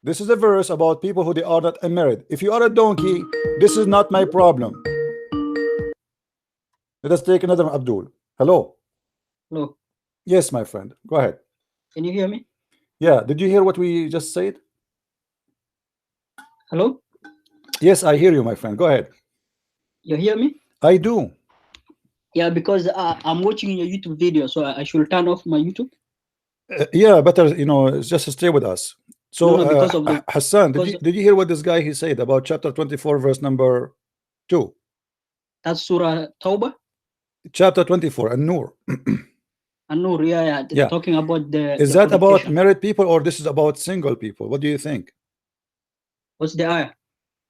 This is a verse about people who they are not married. If you are a donkey, this is not my problem. Let us take another one, Abdul. Hello. Hello. Yes, my friend. Go ahead. Can you hear me? Yeah. Did you hear what we just said? Hello. Yes, I hear you, my friend. Go ahead. You hear me? I do. Yeah, because I'm watching your YouTube video, so I should turn off my YouTube. Yeah, better, you know, just stay with us. So, No, because of the Hassan, did you hear what this guy he said about chapter 24, verse number 2? That's Surah Tawbah. Chapter 24, An-Nur. An-Nur, Yeah. Talking about the. Is that about married people or this is about single people? What do you think? What's the ayah?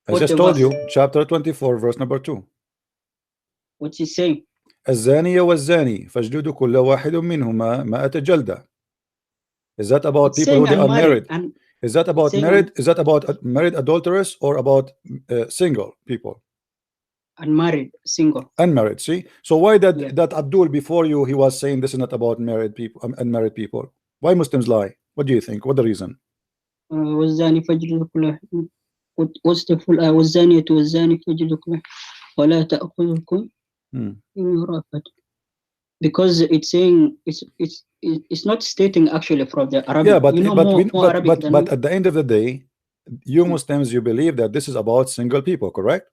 I just told you, chapter 24, verse number 2. What's he saying? الزانية والزاني فاجلدوا كل واحد منهما 100 جلدة. Is that about people who they are married? Is that about married? Is that about married adulterers or about single people? Unmarried, single. Unmarried. See, so why that Abdul before you he was saying this is not about married people, unmarried people? Why Muslims lie? What do you think? What the reason? والزاني فاجلدوا كل واحد. What's the full ayah? والزانية والزاني فاجلدوا كل واحد ولا تأخذكم رأفة. Because it's saying it's not stating actually from the Arabic. Yeah, but you know, but at the end of the day, you Muslims, you believe that this is about single people, correct?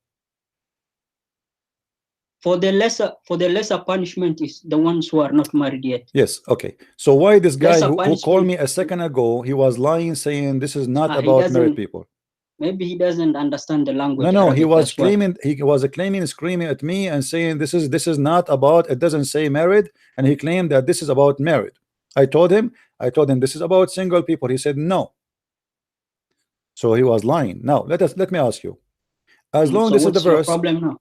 For the lesser punishment is the ones who are not married yet. Yes. Okay. So why this guy who called me a second ago, he was lying, saying this is not about married people? Maybe he doesn't understand the language. No, he was claiming, screaming at me and saying this is not about, it doesn't say married, and he claimed that this is about married. I told him this is about single people. He said no. So he was lying. Now let me ask you, as long this is the verse,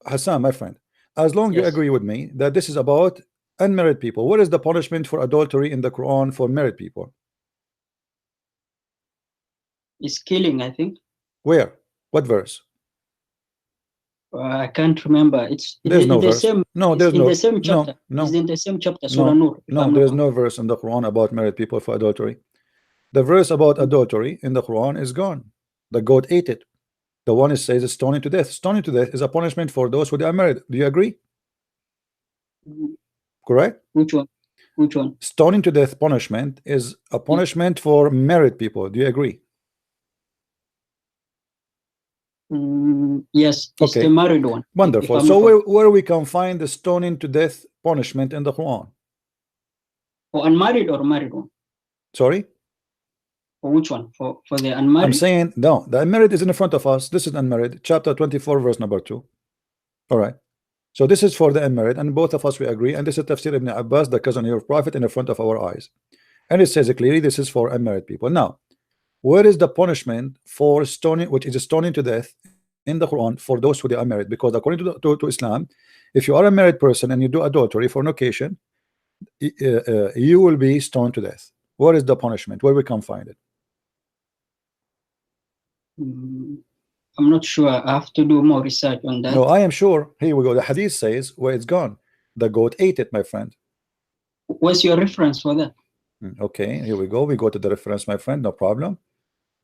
Hassan, my friend, as long you agree with me that this is about unmarried people, what is the punishment for adultery in the Quran for married people? It's killing, I think. Where? What verse? I can't remember. It's there's in no the verse. same. No, there's in no. the same chapter. No, it's in the same chapter. Surah Nur. No, there's no verse in the Quran about married people for adultery. The verse about adultery in the Quran is gone. The goat ate it. The one it says is stoning to death. Stoning to death is a punishment for those who are married. Do you agree? Correct? Which one? Which one? Stoning to death punishment is a punishment for married people. Do you agree? Yes, it's the married one. Wonderful. So where we can find the stoning to death punishment in the Quran? For unmarried or married one? Sorry? For which one? For the unmarried? I'm saying no, the unmarried is in front of us. This is unmarried, chapter 24, verse number 2. All right. So this is for the unmarried, and both of us we agree. And this is Tafsir Ibn Abbas, the cousin of your Prophet, in the front of our eyes. And it says clearly this is for unmarried people. Now, where is the punishment for stoning, which is stoning to death in the Quran for those who are married? Because according to Islam, if you are a married person and you do adultery, fornication, you will be stoned to death. Where is the punishment? Where we can find it? I'm not sure. I have to do more research on that. No, I am sure. Here we go. The hadith says where it's gone. The goat ate it, my friend. What's your reference for that? Okay, here we go. We go to the reference, my friend. No problem.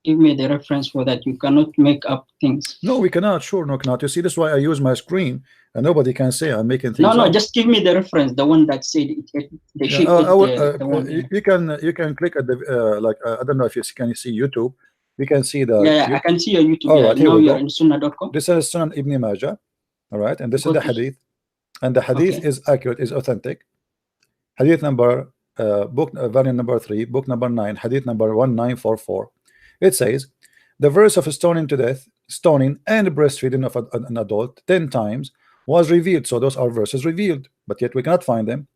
Give me the reference for that. You cannot make up things. No, we cannot. Sure, no, cannot. You see, that's why I use my screen, and nobody can say I'm making things. No, just give me the reference. The one that said the sheep. You can click at the like I don't know if you can see YouTube. We can see the. Yeah, I can see your YouTube. All right, now you're in Sunnah.com. This is Sunan Ibn Majah. All right, and this is the hadith, and the hadith is accurate, is authentic. Hadith number volume number 3, book number 9, hadith number 1944. It says the verse of stoning to death, stoning and breastfeeding of an adult 10 times was revealed. So those are verses revealed, but yet we cannot find them.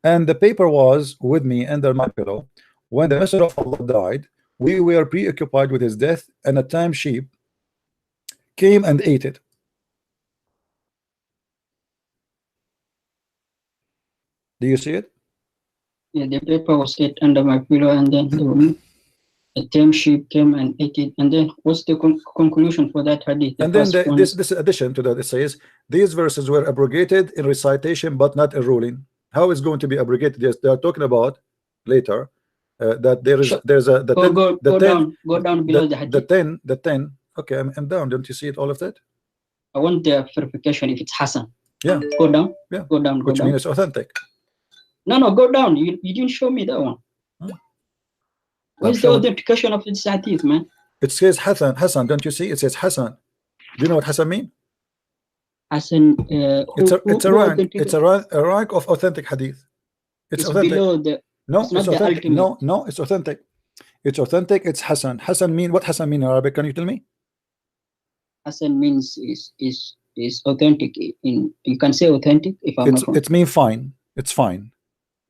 And the paper was with me under my pillow. When the Messenger of Allah died, we were preoccupied with his death, and a tame sheep came and ate it. Do you see it? Yeah, the paper was ate under my pillow, and then a tame sheep came and ate it. And then what's the conclusion for that hadith? And then this addition to that, it says these verses were abrogated in recitation but not in ruling. How is going to be abrogated? Yes, they are talking about later that there's a go down below the hadith. The 10. Okay, I'm down. Don't you see it, all of that? I want the verification if it's Hassan. Yeah. Go down. Yeah. Go down. Which means it's authentic. No, go down. You didn't show me that one. Where's the authentication of this hadith, man? It says Hassan. Hassan, don't you see? It says Hassan. Do you know what Hassan means? Hassan. It's a rank. It's a rank of authentic hadith. It's authentic. Below the. No, it's not it's authentic. The ultimate. No, it's authentic. It's authentic. It's Hassan. Hassan mean what? Hassan mean in Arabic? Can you tell me? Hassan means is authentic. You can say authentic if I'm not wrong. It means fine. It's fine.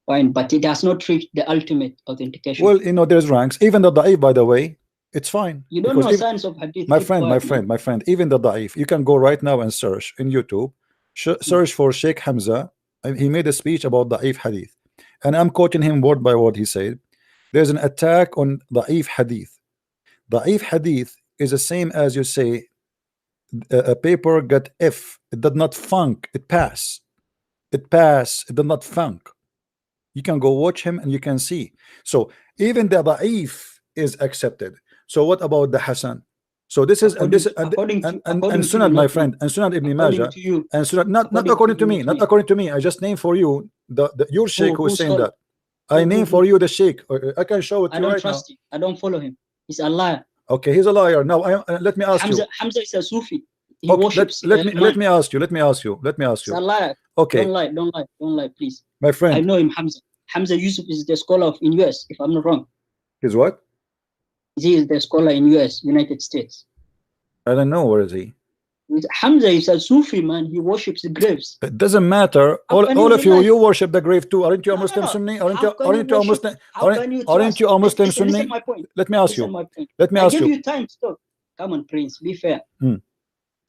Fine, but it does not reach the ultimate authentication. Well, you know, there's ranks. Even the da'if, by the way, it's fine. You don't know science of hadith. My friend, even the da'if, you can go right now and search in YouTube, search for Sheikh Hamza. He made a speech about da'if hadith, and I'm quoting him word by word. He said, there's an attack on da'if hadith. Da'if hadith is the same as you say a paper got F. It did not funk. It pass. It pass. It did not funk. You can go watch him and you can see. So even the da'if is accepted. So what about the Hassan? So this is and Sunan, my friend, and Sunan Ibn Majah, and Sunan, not according to me, not according to me. I just name for you your sheikh who is saying that. I name for you the sheikh. I can show it to you right now. I don't trust him. I don't follow him. He's a liar. Okay, he's a liar. Now let me ask you. Hamza is a Sufi. He worships. Let me ask you. He's a liar. Okay. Don't lie, please. My friend. I know him, Hamza. Hamza Yusuf is the scholar in US, if I'm not wrong. He's what? He is the scholar in US, United States. I don't know, where is he? Hamza is a Sufi, man. He worships the graves. It doesn't matter. All of you worship the grave too. Aren't you a Muslim Sunni? Aren't you a Muslim? Aren't you a Muslim Sunni? Let me ask you. Let me ask you. I give you time to talk. Come on, Prince. Be fair.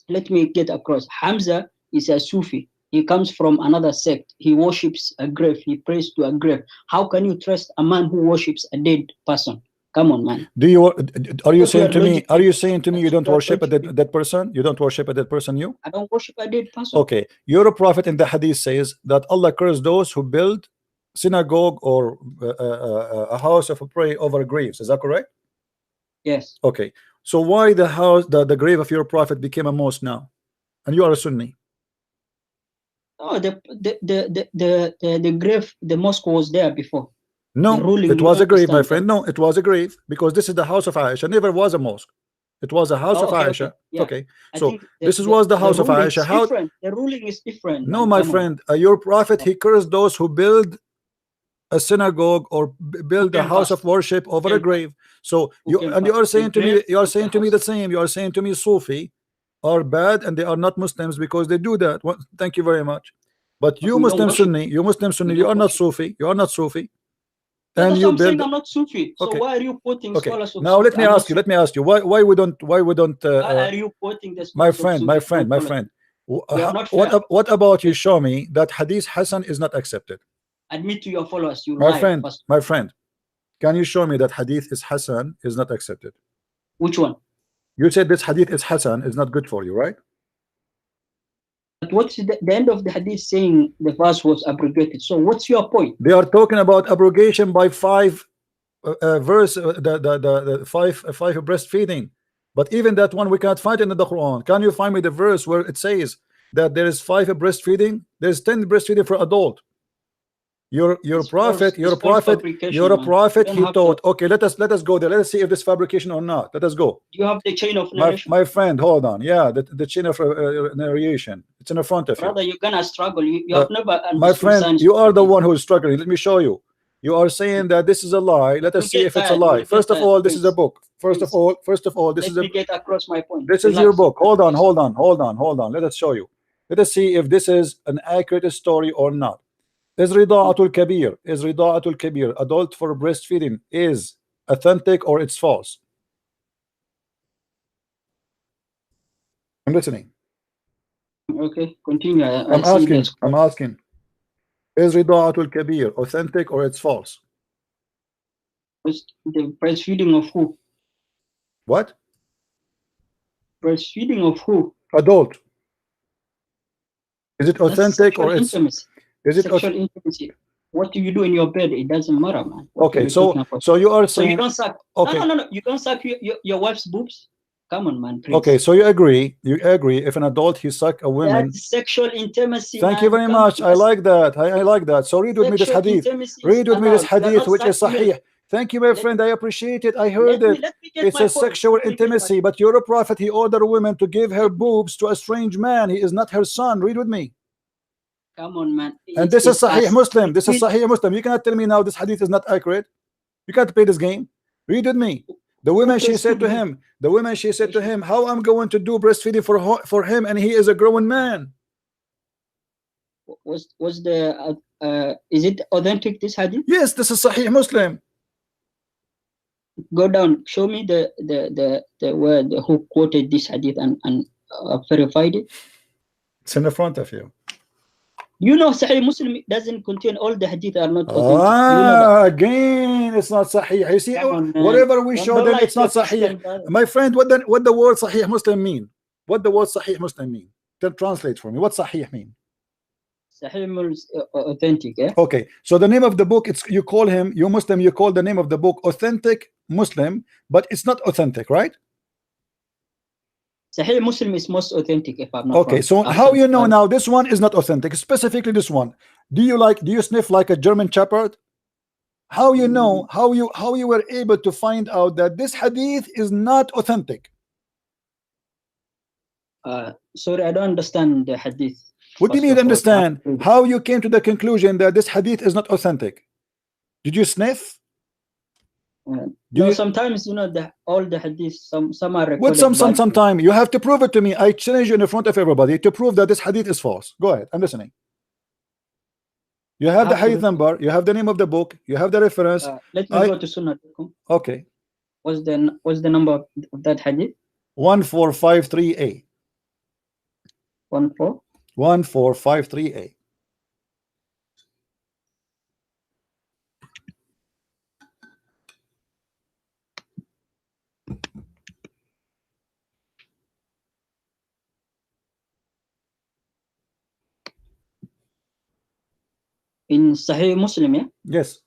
Let me get across. Hamza is a Sufi. He comes from another sect. He worships a grave. He prays to a grave. How can you trust a man who worships a dead person? Come on, man. Are you saying to me you don't worship a dead person? You don't worship a dead person, you? I don't worship a dead person. Okay. Your prophet in the hadith says that Allah cursed those who build synagogue or a house of a prayer over graves. Is that correct? Yes. Okay. So why the grave of your prophet became a mosque now? And you are a Sunni. Oh, the grave, the mosque was there before. No, it was a grave, my friend. No, it was a grave because this is the house of Aisha. Never was a mosque. It was a house of Aisha. Okay. So this was the house of Aisha. How the ruling is different. No, my friend, your prophet, he cursed those who build a synagogue or build a house of worship over a grave. So you are saying to me, the same. You are saying to me Sufi are bad and they are not Muslims because they do that. Well, thank you very much. But you Muslim Sunni, you are not Sufi. You are not Sufi. And you build. I'm not Sufi. So why are you quoting scholars of now? Let me ask you. Why we don't? Why are you quoting this? My friend. What about you? Show me that Hadith Hassan is not accepted. Admit to your followers. You my friend. My friend. Can you show me that Hadith is Hassan is not accepted? Which one? You said this Hadith is Hassan is not good for you, right? But what's the end of the hadith saying the verse was abrogated? So what's your point? They are talking about abrogation by five verse, the five breastfeeding. But even that one we can't find in the Quran. Can you find me the verse where it says that there is 5 breastfeeding? There's 10 breastfeeding for adult. Your prophet, he taught. Okay, let us go there. Let us see if this fabrication or not. Let us go. You have the chain of narration. My friend, hold on. Yeah, the chain of narration. It's in the front of you. Brother, you're gonna struggle. You have never. My friend, you are the one who is struggling. Let me show you. You are saying that this is a lie. Let us see if it's a lie. First of all, this is a book. First of all, this is a. Let me get across my point. This is your book. Hold on. Let us show you. Let us see if this is an accurate story or not. Is rida'atul kabir, adult for breastfeeding, is authentic or it's false? I'm listening. Okay, continue. I'm asking. Is rida'atul kabir authentic or it's false? The breastfeeding of who? What? Breastfeeding of who? Adult. Is it authentic or it's? Intimacy. Is it sexual intimacy? what do you do in your bed? It doesn't matter, man. Okay, so you are saying, so you don't suck. Okay. No. You don't suck your wife's boobs. Come on, man. Please. Okay, so you agree if an adult he suck a woman. That's sexual intimacy. Thank you very much. I like that. I like that. So read with me this hadith. Read with me this hadith, which is sahih. Thank you, my friend. I appreciate it. I heard it. It's a sexual intimacy, but you're a prophet. He ordered a woman to give her boobs to a strange man. He is not her son. Read with me. Come on, man. And this is Sahih Muslim. This is Sahih Muslim. You cannot tell me now this hadith is not accurate. You can't play this game. Read with me. The woman, she said to him, how I'm going to do breastfeeding for him, and he is a grown man. Was the is it authentic, this hadith? Yes, this is Sahih Muslim. Go down, show me the word who quoted this hadith and verified it. It's in the front of you. You know, Sahih Muslim doesn't contain all the hadith are not authentic. Again, it's not Sahih. You see, whatever we show them, it's not Sahih. My friend, what the word Sahih Muslim mean? What the word Sahih Muslim mean? Then translate for me. What Sahih mean? Sahih means authentic. Yeah? Okay, so the name of the book, you call the name of the book Authentic Muslim, but it's not authentic, right? Sahih Muslim is most authentic, if I'm not wrong. So how you know now this one is not authentic, specifically this one? Do you sniff like a German shepherd? How you know, how you were able to find out that this hadith is not authentic? Sorry, I don't understand the hadith. What do you mean understand? How you came to the conclusion that this hadith is not authentic? Did you sniff? Sometimes all the hadiths, some are recorded. What sometime? You have to prove it to me. I challenge you in front of everybody to prove that this hadith is false. Go ahead, I'm listening. You have the hadith number, you have the name of the book, you have the reference. Let me go to Sunnah. Okay. What's the number of that hadith? 1453A. 1453A. In Sahih Muslim, yeah? Yes.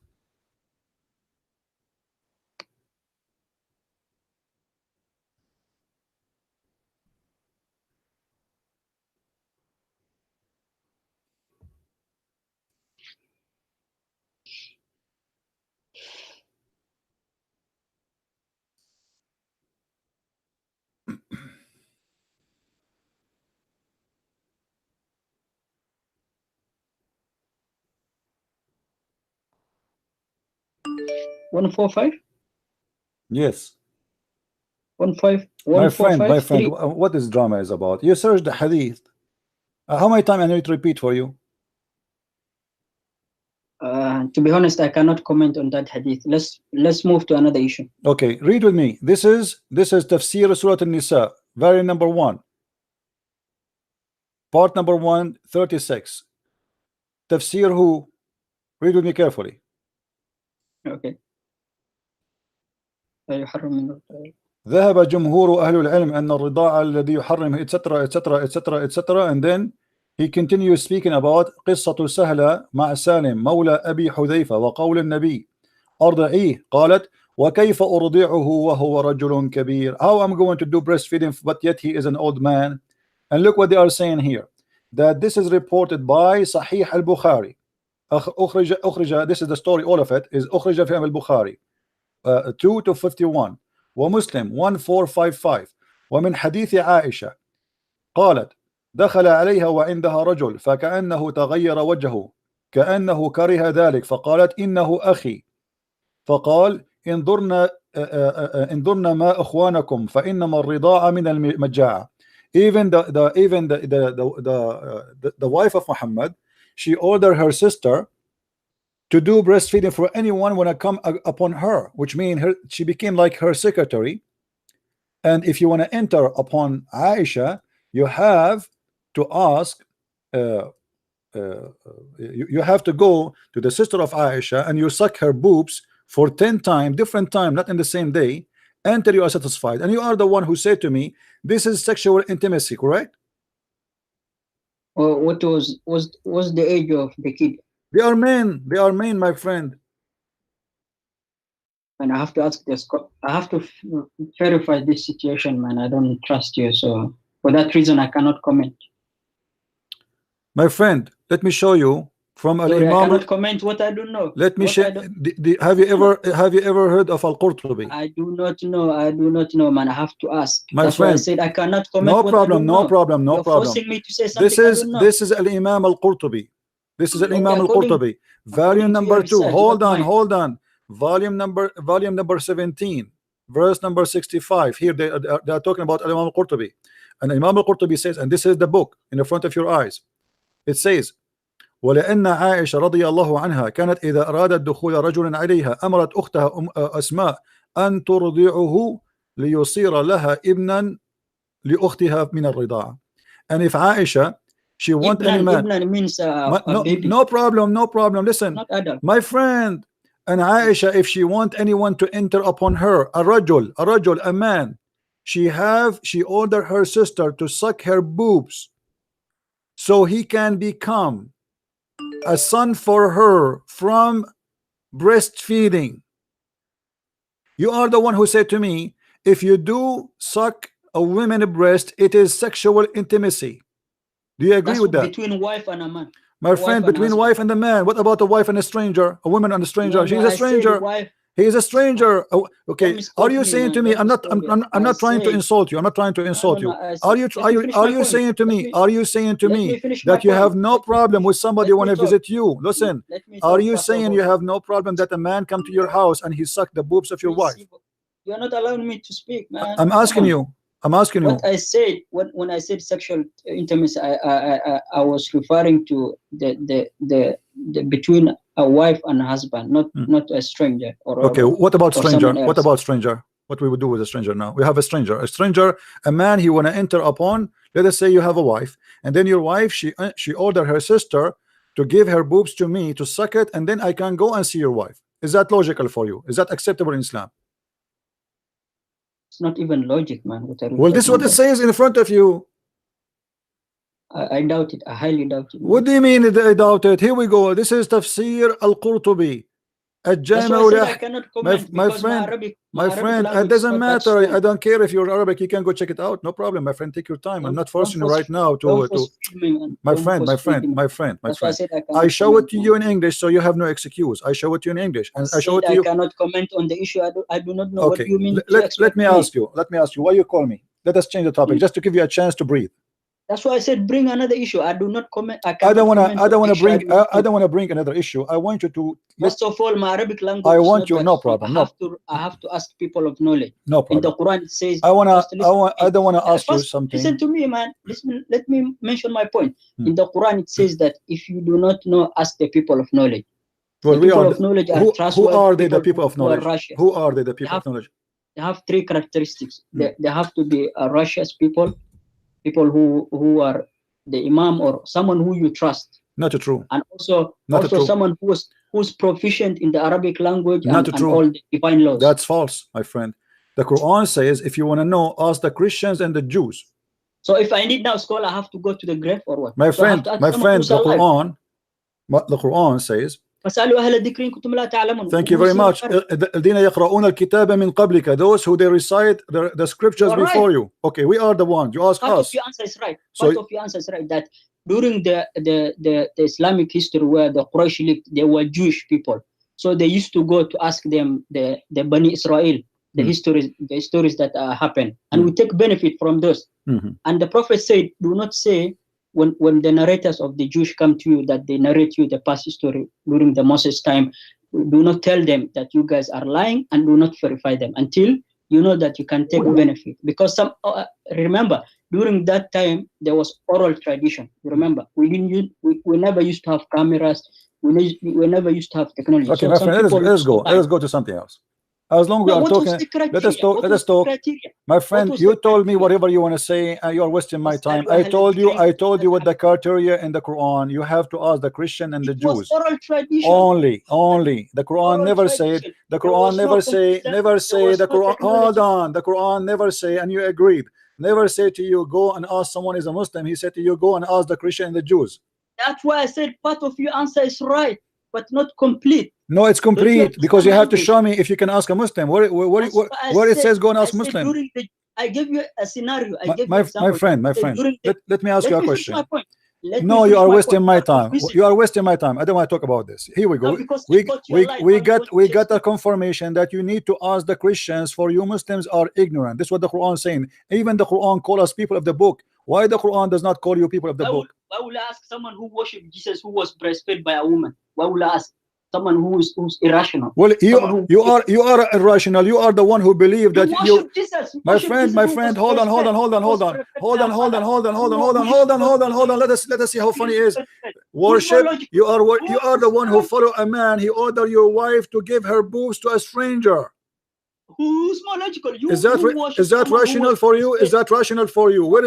One 145? Yes. 15. My friend, what this drama is about? You search the hadith. How many times I need to repeat for you? To be honest, I cannot comment on that hadith. Let's move to another issue. Okay, read with me. This is Tafsir Surah An-Nisa, variant number 1, part number 136. Tafsir who? Read with me carefully. Okay. ذهب جمهور أهل العلم أن الرضاعة الذي يحرم etc. and then he continues speaking about قصة سهلة مع سالم مولى أبي حذيفة وقول النبي أرضعيه قالت وكيف أرضعه وهو رجل كبير. How I'm going to do breastfeeding but yet he is an old man? And look what they are saying here, that this is reported by Sahih al-Bukhari. أخرج, this is the story, all of it is أخرج في al-Bukhari 2-51 ومسلم 1455 ومن حديث عائشة قالت دخل عليها وعندها رجل فكأنه تغير وجهه كأنه كره ذلك فقالت إنه أخي فقال انظرنا ما أخوانكم فإنما الرضاعة من المجاعة. Even the wife of Muhammad, she ordered her sister to do breastfeeding for anyone when I come upon her, which means she became like her secretary. And if you want to enter upon Aisha, you have to ask, you have to go to the sister of Aisha and you suck her boobs for 10 times, different time, not in the same day, until you are satisfied. And you are the one who said to me, this is sexual intimacy, correct? What was the age of the kid? They are men. They are men, my friend. And I have to ask this. I have to verify this situation, man. I don't trust you, so for that reason, I cannot comment. My friend, let me show you from Sorry, Al-Imam. I cannot comment what I don't know. Let me share. Have you ever heard of Al-Qurtubi? I do not know. I do not know, man. I have to ask. My That's friend, why I said I cannot comment. No what problem. I don't No know. problem. No You're problem. forcing me to say something. This is Al-Imam Al-Qurtubi. This is Al-Imam Al-Qurtubi. Volume number 2. Hold on. Volume number 17. Verse number 65. Here they are talking about Al-Imam Al-Qurtubi. And Imam Al-Qurtubi says, and this is the book in the front of your eyes. It says, ولأن عائشة رضي الله عنها كانت إذا أرادت دخول رجل عليها أمرت أختها أسماء أن ترضعه ليصير لها ابنا لأختها من الرضاعة. And if Aisha, she want any man, Ibnan means a baby. No problem. Listen, my friend, and Aisha, if she want anyone to enter upon her, a rajul, a man, she ordered her sister to suck her boobs so he can become a son for her from breastfeeding. You are the one who said to me, if you do suck a woman's breast, it is sexual intimacy. Do you agree with that? Between wife and a man. My friend, between wife and a man. What about a wife and a stranger? A woman and a stranger? No, She's a stranger. He is a stranger. Oh, okay. Are you saying to me? I'm not trying to insult you. I'm not trying to insult you. Are you saying to me? Are you saying to me that you have no problem with somebody want to visit you? Listen. Are you saying you have no problem that a man come to your house and he sucked the boobs of your wife? You're not allowing me to speak, man. I'm asking you. What I said when I said sexual intimacy, I was referring to the between a wife and a husband, not a stranger. Okay, what about stranger? What about stranger? What we would do with a stranger now? We have a stranger, a man he want to enter upon. Let us say you have a wife, and then your wife she ordered her sister to give her boobs to me to suck it, and then I can go and see your wife. Is that logical for you? Is that acceptable in Islam? It's not even logic, man. Well, this is what it says in front of you. I doubt it. I highly doubt it. What do you mean I doubt it? Here we go. This is Tafsir Al-Qurtubi. I cannot comment my friend, it doesn't matter. I don't care if you're Arabic. You can go check it out. No problem, my friend. Take your time. I'm not forcing you right now to my friend. I show it to you in English, so you have no excuse. I show it to you in English, and I show it to you. I cannot comment on the issue. I do not know what you mean. Let me ask you. Why you call me? Let us change the topic just to give you a chance to breathe. That's why I said bring another issue. I do not comment. I don't want to bring another issue. I want you to. First of all, my Arabic language. I want you. No problem. I have to ask people of knowledge. No problem. In the Quran, it says. I don't want to ask you something. Listen to me, man. Let me mention my point. In the Quran, it says that if you do not know, ask the people of knowledge. Well, the people of knowledge are trustworthy. Who are they? The people of knowledge. Who are they? The people of knowledge. They have three characteristics. They have to be righteous people who are the imam or someone who you trust. Not true. And also someone who's proficient in the Arabic language and all the divine laws. That's false, my friend. The Quran says if you want to know, ask the Christians and the Jews. So if I need now scholar, I have to go to the grave or what? My friend, the Quran says. Thank you very much. Those who they recite the scriptures before you. Okay, we are the ones. You ask us. Part of your answer is right. Part of your answer is right. That during the Islamic history where the Quraysh lived, they were Jewish people. So they used to go to ask them the Bani Israel, the stories that happen, and we take benefit from those. And the Prophet said, do not say when the narrators of the Jewish come to you that they narrate you the past history during the Moses time, do not tell them that you guys are lying, and do not verify them until you know that you can take benefit. Because remember, during that time there was oral tradition. You remember, we never used to have cameras. We never used to have technology. Okay, my friend, let's go to something else. As long as we are talking, let us talk. My friend, you told me whatever you want to say, and you are wasting my time. I told you what the criteria in the Quran. You have to ask the Christian and the Jews. Oral tradition. Only. The Quran never said. The Quran never say. The Quran. Hold on. The Quran never say, and you agreed. Never say to you, go and ask someone is a Muslim. He said to you, go and ask the Christian and the Jews. That's why I said part of your answer is right, but not complete. No, it's complete because you have to show me if you can ask a Muslim. Where it says go and ask Muslim. I gave you a scenario. My friend, let me ask you a question. No, you are wasting my time. You are wasting my time. I don't want to talk about this. Here we go. We got a confirmation that you need to ask the Christians, for you Muslims are ignorant. This is what the Quran is saying. Even the Quran calls us people of the book. Why the Quran does not call you people of the book? Why will I ask someone who worshipped Jesus who was breastfed by a woman? Why will I ask someone who's irrational? Well, you are irrational. You are the one who believe that you. Jesus, my friend, hold on. Let us see how funny it is. Worship. You are the one who follow a man. He ordered your wife to give her boobs to a stranger. Who's more logical? Is that rational for you? Is that rational for you? Where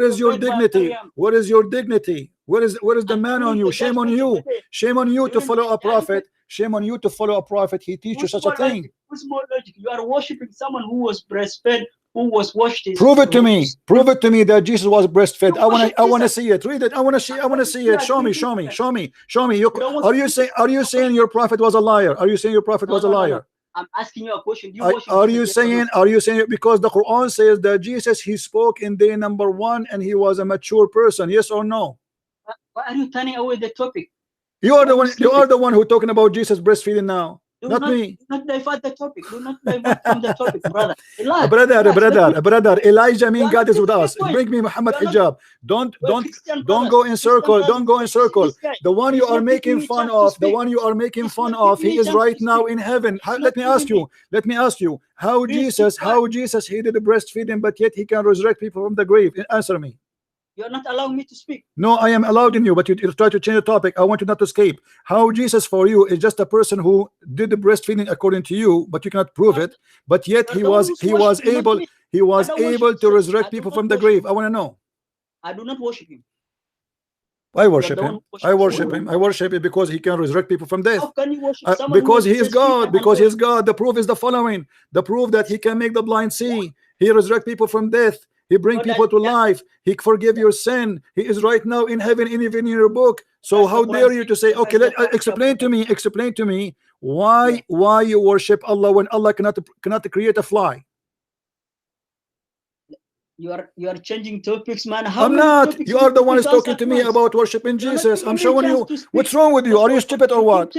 is your dignity? Where is your dignity? Where is the man on you? Shame on you. Shame on you to follow a prophet. Shame on you to follow a prophet. He teaches such a thing. Who's more logical? You are worshiping someone who was breastfed, who was washed. Prove it to me. Prove it to me that Jesus was breastfed. I want to see it. Read it. I want to see it. Show me. Are you saying your prophet was a liar? Are you saying your prophet was a liar? I'm asking you a question. Are you saying because the Quran says that Jesus, he spoke in day number 1 and he was a mature person? Yes or no? Why are you turning away the topic? You are the one who talking about Jesus breastfeeding now. Not me. Do not divert the topic. Do not divert from the topic, brother. Brother. Elijah mean God is with us. Bring me Muhammad hijab. Don't go in circle. Don't go in circle. The one you are making fun of, he is right now in heaven. Let me ask you. How Jesus he did the breastfeeding, but yet he can resurrect people from the grave? Answer me. You are not allowing me to speak. No, I am allowed in you, but you try to change the topic. I want you not to escape. How Jesus for you is just a person who did the breastfeeding according to you, but you cannot prove it. But yet he was able to resurrect people from the grave. I want to know. I do not worship him. I worship him. I worship him because he can resurrect people from death. How can you worship someone because he is God. Because he is God. The proof is the following. The proof that he can make the blind see. He resurrect people from death. He bring people to life. He forgive your sin. He is right now in heaven, even in your book. So how dare you to say, okay, explain to me why you worship Allah when Allah cannot create a fly? You are changing topics, man. I'm not. You are the one who's talking to me about worshiping Jesus. I'm showing you. What's wrong with you? Are you stupid or what?